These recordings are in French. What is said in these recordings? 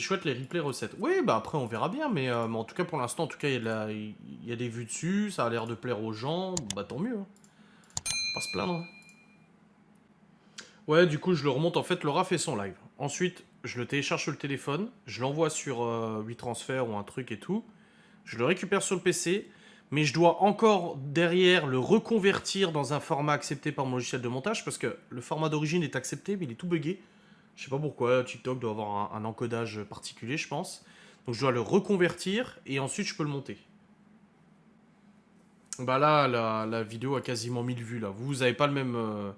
chouette les replays recettes. Oui, bah après on verra bien, mais en tout cas pour l'instant, en tout cas il y a des vues dessus, ça a l'air de plaire aux gens, bah tant mieux, hein. Pas se plaindre, hein. Ouais, du coup je le remonte, en fait Laura fait son live. Ensuite, je le télécharge sur le téléphone, je l'envoie sur WeTransfer ou un truc et tout, je le récupère sur le PC, mais je dois encore derrière le reconvertir dans un format accepté par mon logiciel de montage, parce que le format d'origine est accepté, mais il est tout buggé. Je sais pas pourquoi, TikTok doit avoir un encodage particulier, je pense. Donc je dois le reconvertir et ensuite je peux le monter. Bah là, la vidéo a quasiment 1000 vues là. Vous avez pas les mêmes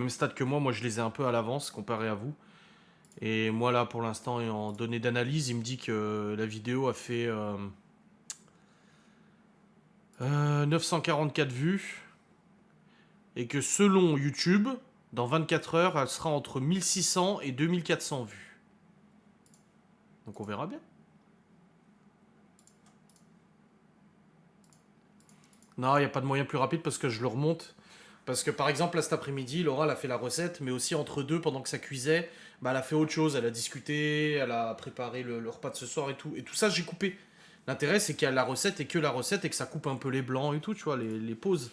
stats que moi. Moi, je les ai un peu à l'avance comparé à vous. Et moi là, pour l'instant, et en données d'analyse, il me dit que la vidéo a fait 944 vues et que selon YouTube, dans 24 heures, elle sera entre 1600 et 2400 vues. Donc on verra bien. Non, il n'y a pas de moyen plus rapide parce que je le remonte. Parce que par exemple, là cet après-midi, Laura elle a fait la recette, mais aussi entre deux, pendant que ça cuisait, bah, elle a fait autre chose. Elle a discuté, elle a préparé le repas de ce soir et tout. Et tout ça, j'ai coupé. L'intérêt, c'est qu'il y a la recette et que la recette et que ça coupe un peu les blancs et tout, tu vois, les pauses.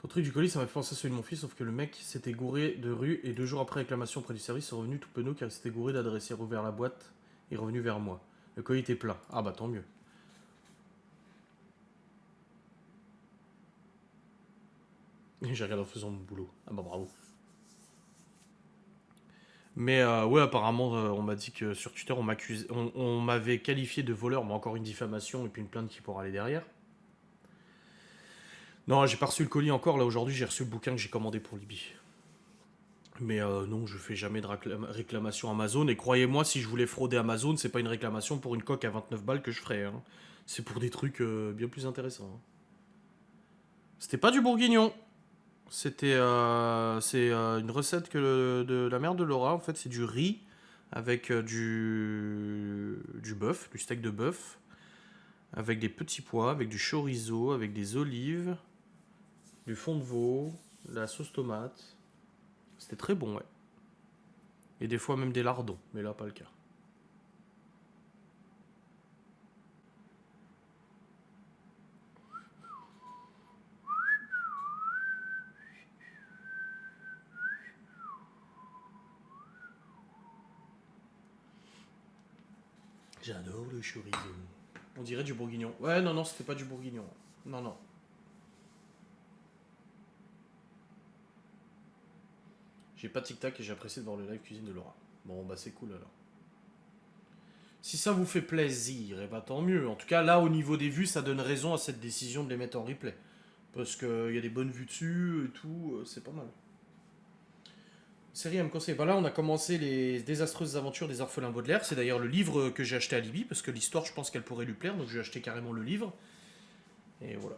Ton truc du colis, ça m'a fait penser à celui de mon fils, sauf que le mec s'était gouré de rue et 2 jours après réclamation auprès du service, est revenu tout penaud car il s'était gouré d'adresse. Il a rouvert la boîte et est revenu vers moi. Le colis était plein. Ah bah tant mieux. J'ai regardé en faisant mon boulot. Ah bah bravo. Mais ouais, apparemment, on m'a dit que sur Twitter, on m'avait qualifié de voleur, mais encore une diffamation et puis une plainte qui pourra aller derrière. Non, j'ai pas reçu le colis encore. Là, aujourd'hui, j'ai reçu le bouquin que j'ai commandé pour Libye. Mais non, je fais jamais de réclamation Amazon. Et croyez-moi, si je voulais frauder Amazon, c'est pas une réclamation pour une coque à 29 balles que je ferais, hein. C'est pour des trucs bien plus intéressants, hein. C'était pas du bourguignon. C'est une recette de la mère de Laura. En fait, c'est du riz avec du bœuf, du steak de bœuf, avec des petits pois, avec du chorizo, avec des olives, du fond de veau, de la sauce tomate. C'était très bon, ouais. Et des fois même des lardons, mais là, pas le cas. J'adore le chorizo. On dirait du bourguignon. Ouais, non, non, c'était pas du bourguignon. Non, non. J'ai pas tic tac et j'ai apprécié de voir le live cuisine de Laura. Bon, bah c'est cool alors. Si ça vous fait plaisir, et bah tant mieux. En tout cas, là, au niveau des vues, ça donne raison à cette décision de les mettre en replay. Parce qu'il y a des bonnes vues dessus et tout, c'est pas mal. Série à me conseiller. Bah là, on a commencé les désastreuses aventures des orphelins Baudelaire. C'est d'ailleurs le livre que j'ai acheté à Libye, parce que l'histoire, je pense qu'elle pourrait lui plaire, donc j'ai acheté carrément le livre. Et voilà.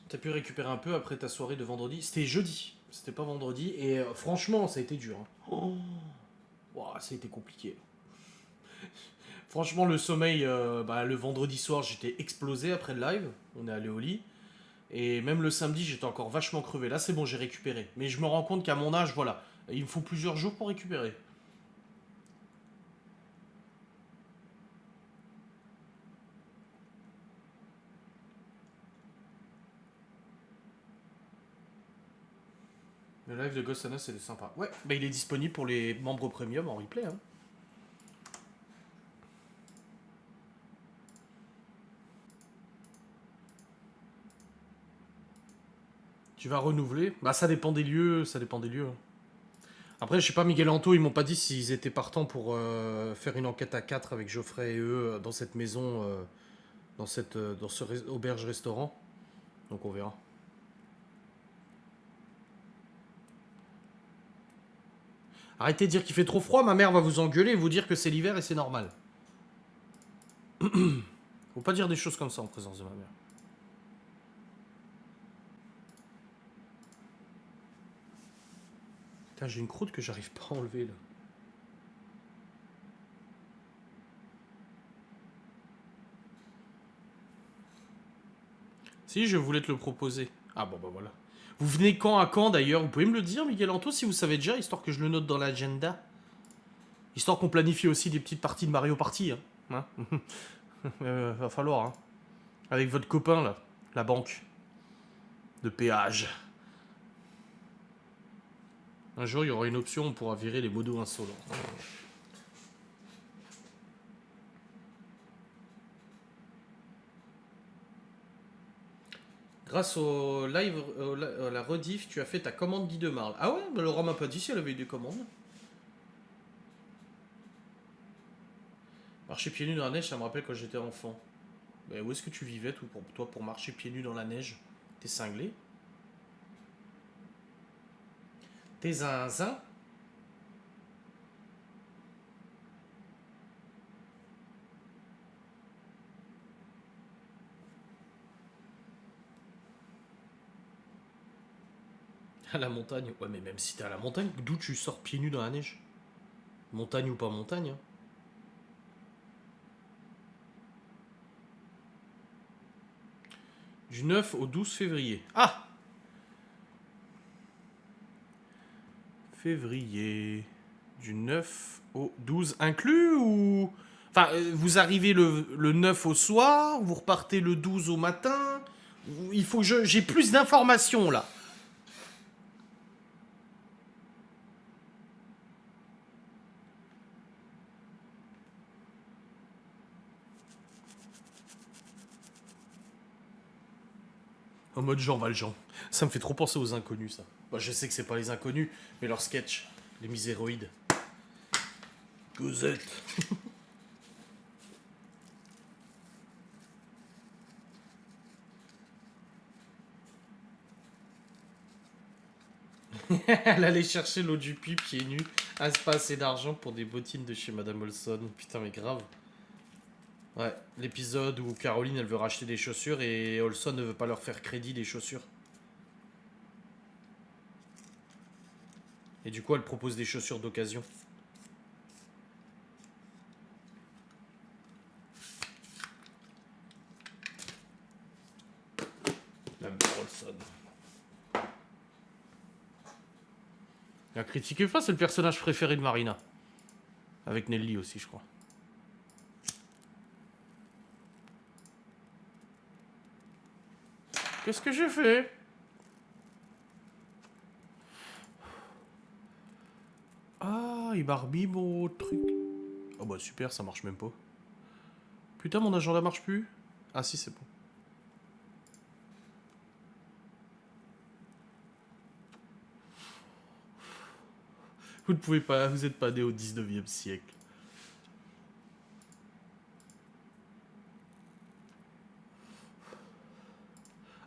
T'as pu récupérer un peu après ta soirée de vendredi. C'était jeudi, c'était pas vendredi. Et franchement, ça a été dur, hein. Oh, ouah, ça a été compliqué. Franchement, le sommeil, bah, le vendredi soir, j'étais explosé après le live. On est allé au lit. Et même le samedi, j'étais encore vachement crevé. Là, c'est bon, j'ai récupéré. Mais je me rends compte qu'à mon âge, voilà, il me faut plusieurs jours pour récupérer. Le live de Ghost Anna, c'était sympa. Ouais, bah il est disponible pour les membres premium en replay, hein. Tu vas renouveler? Bah ça dépend des lieux, ça dépend des lieux, hein. Après, je sais pas, Miguel Anto, ils m'ont pas dit s'ils étaient partants pour faire une enquête à 4 avec Geoffrey et eux dans cette maison, dans ce auberge-restaurant. Donc on verra. Arrêtez de dire qu'il fait trop froid, ma mère va vous engueuler et vous dire que c'est l'hiver et c'est normal. Faut pas dire des choses comme ça en présence de ma mère. Putain, j'ai une croûte que j'arrive pas à enlever là. Si, je voulais te le proposer. Ah bon, bah voilà. Vous venez quand à quand d'ailleurs? Vous pouvez me le dire, Miguel Anto, si vous savez déjà, histoire que je le note dans l'agenda. Histoire qu'on planifie aussi des petites parties de Mario Party. Hein. Va falloir, hein. Avec votre copain, là. La banque. De péage. Un jour, il y aura une option, on pourra virer les modos insolents. Grâce au live, à la rediff, tu as fait ta commande Guy de Marle. Ah ouais, bah Laura m'a pas dit si elle avait eu des commandes. Marcher pieds nus dans la neige, ça me rappelle quand j'étais enfant. Mais où est-ce que tu vivais, toi, pour marcher pieds nus dans la neige? T'es cinglé? T'es zinzin? À la montagne? Ouais, mais même si t'es à la montagne, d'où tu sors pieds nus dans la neige? Montagne ou pas montagne, hein. Du 9 au 12 février. Ah! Février. Du 9 au 12 inclus ou... Enfin, vous arrivez le 9 au soir, vous repartez le 12 au matin. Il faut que j'ai plus d'informations là. En mode Jean Valjean. Ça me fait trop penser aux inconnus, ça. Bah, je sais que c'est pas les inconnus, mais leur sketch. Les miséroïdes. Cosette. Elle allait chercher l'eau du puits pieds nus. Ah, c'est pas assez d'argent pour des bottines de chez Madame Olson. Putain, mais grave. Ouais, l'épisode où Caroline elle veut racheter des chaussures et Olson ne veut pas leur faire crédit des chaussures. Et du coup, elle propose des chaussures d'occasion. La mère Olson. La critiquez pas, c'est le personnage préféré de Marina. Avec Nelly aussi, je crois. Qu'est-ce que j'ai fait? Ah, il m'a remis mon truc. Oh bah super, ça marche même pas. Putain, mon agenda marche plus. Ah si, c'est bon. Vous ne pouvez pas, vous êtes pas né au 19e siècle.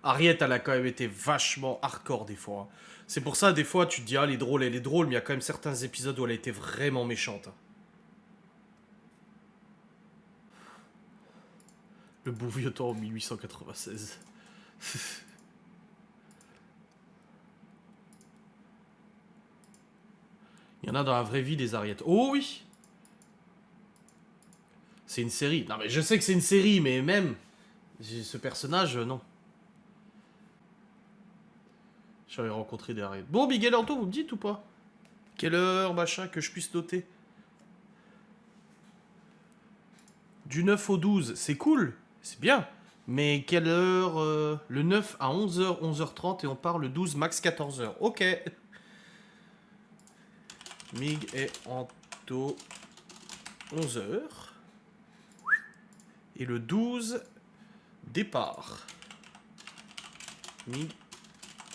Harriet, elle a quand même été vachement hardcore des fois. C'est pour ça, des fois, tu te dis, ah, elle est drôle, mais il y a quand même certains épisodes où elle a été vraiment méchante. Le beau vieux temps en 1896. Il y en a dans la vraie vie des Harriet. Oh oui! C'est une série. Non mais je sais que c'est une série, mais même... Ce personnage, non. J'avais rencontré des Harriet. Bon, Miguel Anto, vous me dites ou pas? Quelle heure, machin, que je puisse noter? Du 9 au 12, c'est cool, c'est bien. Mais quelle heure le 9 à 11h, 11h30 et on part le 12 max 14h. Ok. Mig et Anto 11h. Et le 12 départ. Mig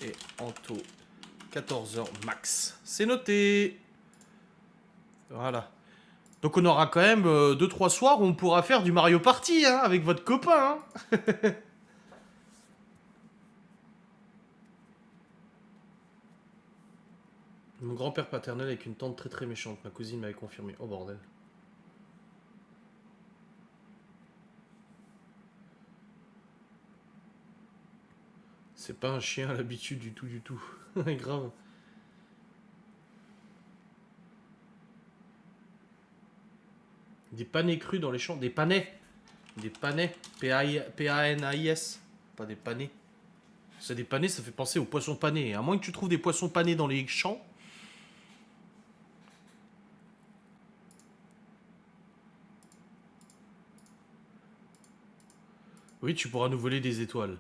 et Anto 14h max. C'est noté. Voilà. Donc on aura quand même 2-3 soirs où on pourra faire du Mario Party hein, avec votre copain. Hein. Mon grand-père paternel avec une tante très très méchante. Ma cousine m'avait confirmé. Oh bordel. C'est pas un chien à l'habitude du tout du tout. Grave. Des panais crus dans les champs. Des panais. Des panais. P-A-N-A-I-S. Pas des panais. C'est des panés, ça fait penser aux poissons panés. À moins que tu trouves des poissons panés dans les champs. Oui, tu pourras nous voler des étoiles.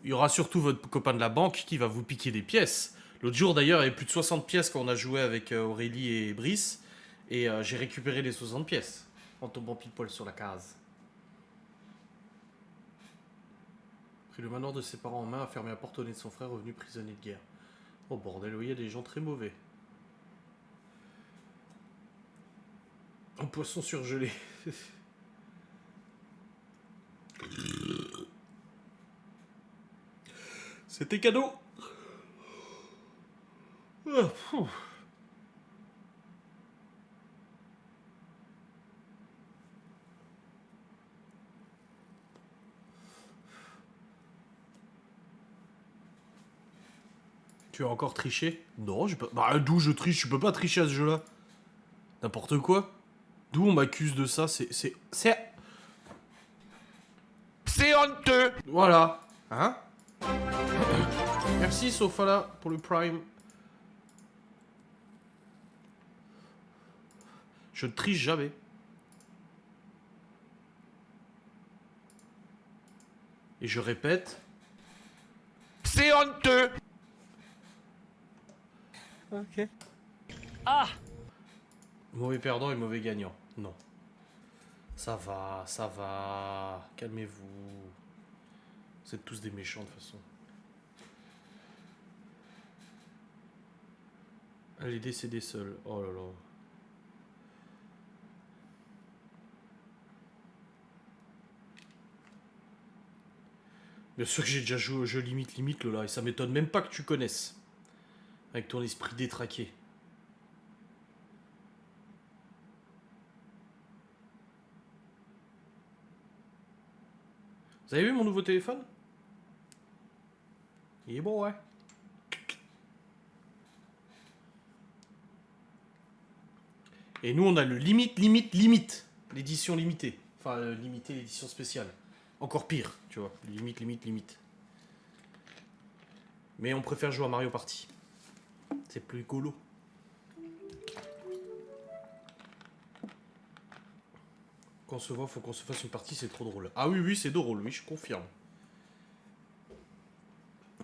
Il y aura surtout votre copain de la banque qui va vous piquer des pièces. L'autre jour, d'ailleurs, il y avait plus de 60 pièces quand on a joué avec Aurélie et Brice. Et j'ai récupéré les 60 pièces. En tombant pile poil sur la case. Pris le manoir de ses parents en main, a fermé la porte au nez de son frère, revenu prisonnier de guerre. Oh bordel, oui, il y a des gens très mauvais. Un poisson surgelé. C'était cadeau. Ah, pfff. Tu as encore triché? Non, j'ai pas... Bah, d'où je triche? Je peux pas tricher à ce jeu-là. N'importe quoi. D'où on m'accuse de ça? C'est honteux. Voilà. Hein? Merci Sofala pour le Prime. Je ne triche jamais. Et je répète. C'est honteux. Ok. Ah. Mauvais perdant et mauvais gagnant. Non. Ça va, ça va. Calmez-vous. Vous êtes tous des méchants de toute façon. Elle est décédée seule. Oh là là. Bien sûr que j'ai déjà joué au jeu limite Lola, et ça m'étonne même pas que tu connaisses. Avec ton esprit détraqué. Vous avez vu mon nouveau téléphone? Il est bon, ouais. Et nous, on a le limite. L'édition limitée. Enfin, limité, l'édition spéciale. Encore pire, tu vois. Limite. Mais on préfère jouer à Mario Party. C'est plus écolo. Quand on se voit, faut qu'on se fasse une partie, c'est trop drôle. Ah oui, c'est drôle, oui, je confirme.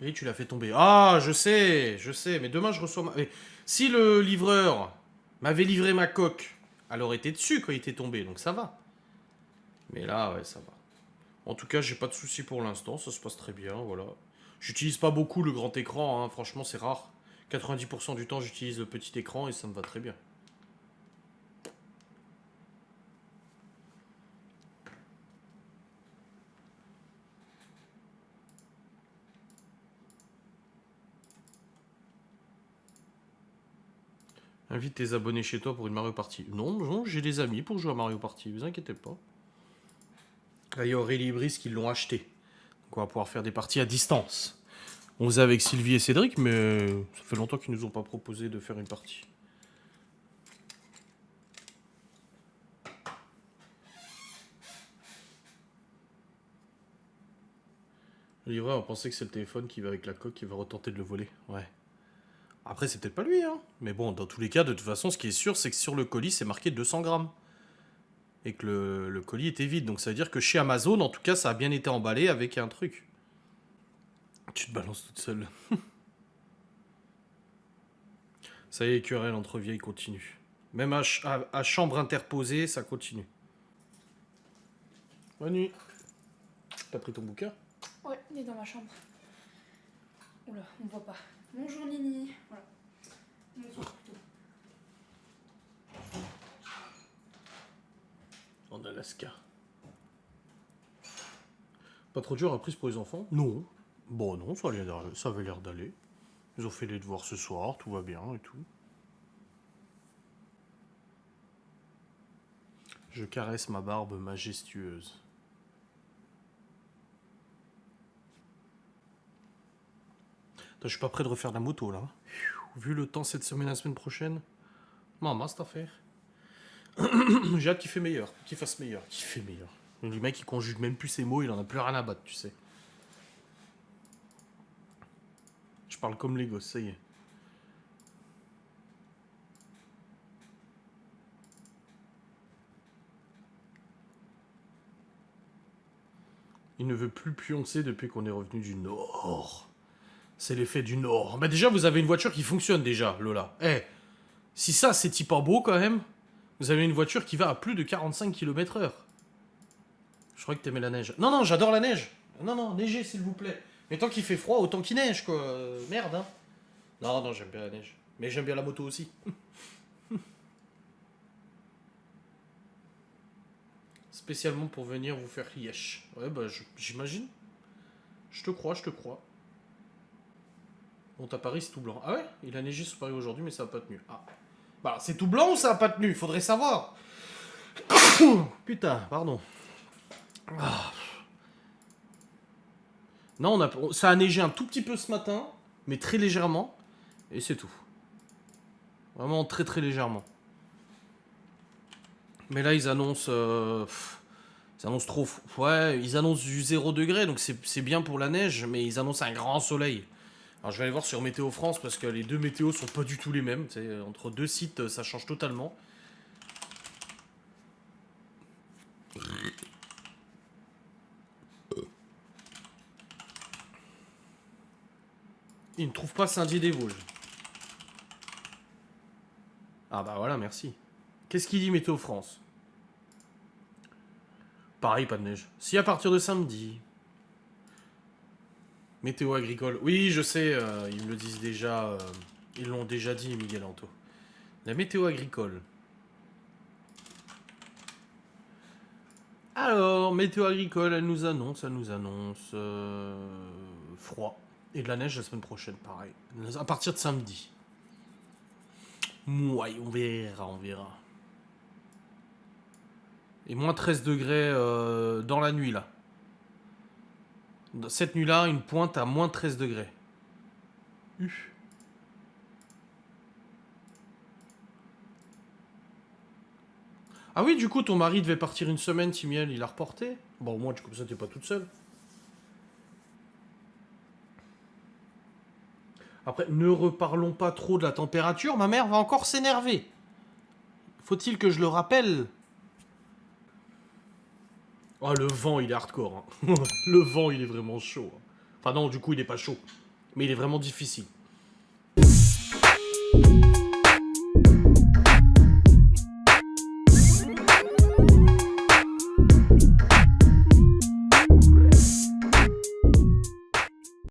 Et tu l'as fait tomber. Ah, je sais, mais demain je reçois mais si le livreur m'avait livré ma coque, elle aurait été dessus quand il était tombé, donc ça va. Mais là, ouais, ça va. En tout cas, j'ai pas de soucis pour l'instant, ça se passe très bien, voilà. J'utilise pas beaucoup le grand écran, hein, franchement, c'est rare. 90% du temps, j'utilise le petit écran et ça me va très bien. Invite tes abonnés chez toi pour une Mario Party. Non, j'ai des amis pour jouer à Mario Party, vous inquiétez pas. Là, il y a Aurélie et Brice qui l'ont acheté. Donc on va pouvoir faire des parties à distance. On faisait avec Sylvie et Cédric, mais ça fait longtemps qu'ils nous ont pas proposé de faire une partie. Le livreur va penser que c'est le téléphone qui va avec la coque qui va retenter de le voler. Ouais. Après, c'est peut-être pas lui, hein. Mais bon, dans tous les cas, de toute façon, ce qui est sûr, c'est que sur le colis, c'est marqué 200 grammes. Et que le colis était vide. Donc ça veut dire que chez Amazon, en tout cas, ça a bien été emballé avec un truc. Tu te balances toute seule. Ça y est, querelle entre vieilles continue. Même à chambre interposée, ça continue. Bonne nuit. T'as pris ton bouquin? Ouais, il est dans ma chambre. Oula, on voit pas. Bonjour Nini. Voilà. Bonjour plutôt. En Alaska. Pas trop dur à prise pour les enfants? Non. Bon, non, ça avait l'air d'aller. Ils ont fait les devoirs ce soir, tout va bien et tout. Je caresse ma barbe majestueuse. Attends, je suis pas prêt de refaire la moto là. Vu le temps cette semaine, la semaine prochaine. Maman, cette affaire. J'ai hâte qu'il fasse meilleur. Qu'il fasse meilleur. Le mec, il conjugue même plus ses mots, il en a plus rien à battre, tu sais. parle comme les gosses, ça y est. Il ne veut plus pioncer depuis qu'on est revenu du Nord. C'est l'effet du Nord. Bah déjà, vous avez une voiture qui fonctionne déjà, Lola. Eh, si ça, c'est type pas beau quand même, vous avez une voiture qui va à plus de 45 km/h. Je crois que t'aimais la neige. Non, non, j'adore la neige. Non, non, neigez, s'il vous plaît. Mais tant qu'il fait froid, autant qu'il neige, quoi. Merde, hein. Non, non, j'aime bien la neige. Mais j'aime bien la moto aussi. Spécialement pour venir vous faire yesh. Ouais, bah, j'imagine. Je te crois, je te crois. Bon, à Paris, c'est tout blanc. Ah ouais? Il a neigé sur Paris aujourd'hui, mais ça n'a pas tenu. Ah. Bah, c'est tout blanc ou ça n'a pas tenu? Faudrait savoir. Putain, pardon. Ah. Non, ça a neigé un tout petit peu ce matin, mais très légèrement. Et c'est tout. Vraiment très très légèrement. Mais là, ils annoncent... ils annoncent trop... Ouais, ils annoncent du 0 degré, donc c'est bien pour la neige, mais ils annoncent un grand soleil. Alors je vais aller voir sur Météo France, parce que les deux météos sont pas du tout les mêmes. Entre deux sites, ça change totalement. Ils ne trouvent pas Saint-Dié-des-Vosges. Ah bah voilà, merci. Qu'est-ce qu'il dit Météo France? Pareil, pas de neige. Si à partir de samedi. Météo agricole. Oui, je sais, ils me le disent déjà. Ils l'ont déjà dit, Miguel Anto. La météo agricole. Alors, météo agricole, elle nous annonce froid. Et de la neige la semaine prochaine, pareil. À partir de samedi. Mouais, on verra, on verra. Et moins 13 degrés dans la nuit, là. Cette nuit-là, une pointe à moins 13 degrés. Ah oui, du coup, ton mari devait partir une semaine, Timiel, il a reporté. Bon, au moins, comme ça, t'es pas toute seule. Après, ne reparlons pas trop de la température, ma mère va encore s'énerver. Faut-il que je le rappelle? Oh, le vent, il est hardcore. Hein. Le vent, il est vraiment chaud. Hein. Enfin non, du coup, il est pas chaud. Mais il est vraiment difficile.